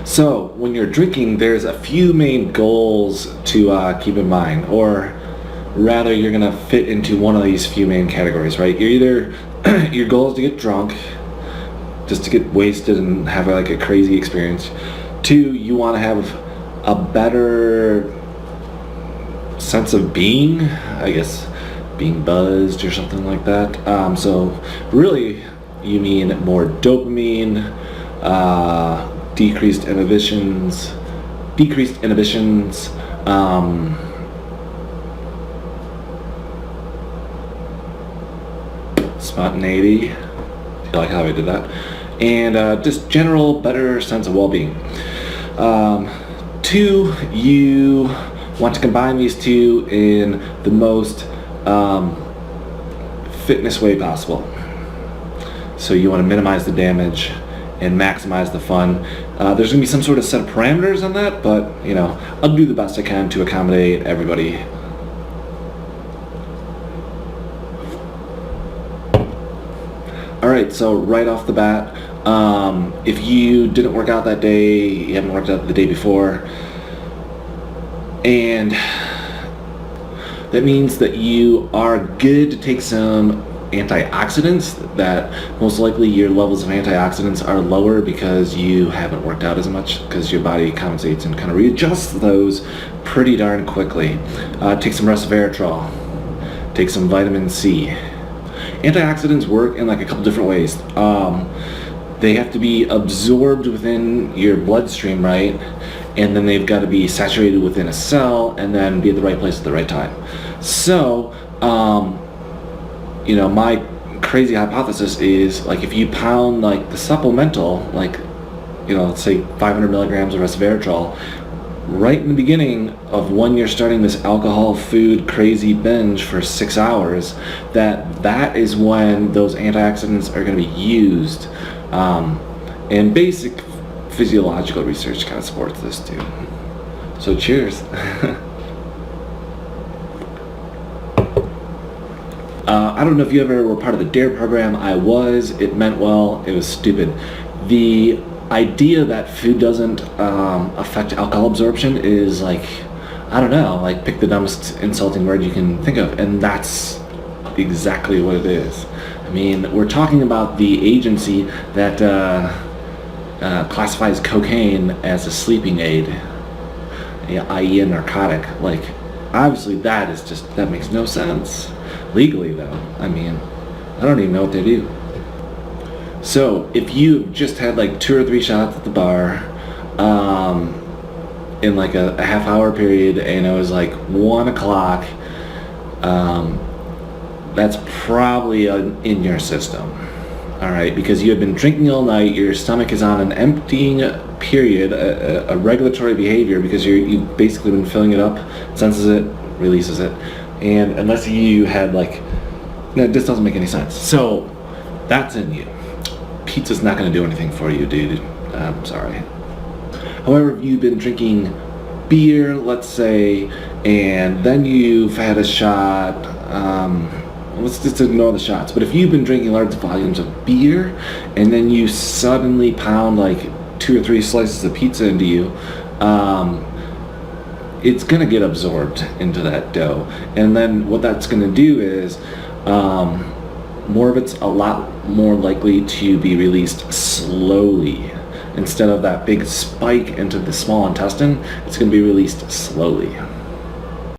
So, when you're drinking, there's a few main goals to keep in mind, or rather, you're gonna fit into one of these few main categories, right? You're either your goal is to get drunk, just to get wasted and have like a crazy experience. Two, you want to have a better sense of being, I guess, being buzzed or something like that. So, really, you mean more dopamine. Decreased inhibitions, spontaneity. I like how I did that, and just general better sense of well-being. Two, you want to combine these two in the most fitness way possible. So you want to minimize the damage and maximize the fun. There's going to be some sort of set of parameters on that, but I'll do the best I can to accommodate everybody. Alright, so right off the bat, if you didn't work out that day, you haven't worked out the day before, and that means that you are good to take some antioxidants. That most likely your levels of antioxidants are lower because you haven't worked out as much, because your body compensates and kind of readjusts those pretty darn quickly. Take some resveratrol, take some vitamin C. Antioxidants work in like a couple different ways. They have to be absorbed within your bloodstream, right? And then they've got to be saturated within a cell and then be at the right place at the right time. So my crazy hypothesis is, like, if you pound like the supplemental, like, let's say 500 milligrams of resveratrol right in the beginning of when you're starting this alcohol food crazy binge for 6 hours, that is when those antioxidants are going to be used. And basic physiological research kind of supports this too. So cheers. I don't know if you ever were part of the DARE program. I was. It meant well. It was stupid. The idea that food doesn't affect alcohol absorption is like, I don't know, like pick the dumbest insulting word you can think of, and that's exactly what it is. I mean, we're talking about the agency that classifies cocaine as a sleeping aid, i.e. a narcotic. Like, obviously that makes no sense. Legally though, I mean, I don't even know what they do. So if you just had like 2 or 3 shots at the bar in like a half hour period, and it was like 1 o'clock, that's probably in your system. Alright, because you have been drinking all night, your stomach is on an emptying period, a regulatory behavior, because you've basically been filling it up, senses it, releases it. And unless you had this doesn't make any sense. So that's in you. Pizza's not going to do anything for you, dude. I'm sorry. However, if you've been drinking beer, let's say, and then you've had a shot, let's just ignore the shots, but if you've been drinking large volumes of beer and then you suddenly pound like 2 or 3 slices of pizza into you, it's going to get absorbed into that dough. And then what that's going to do is more of it's a lot more likely to be released slowly. Instead of that big spike into the small intestine, it's going to be released slowly.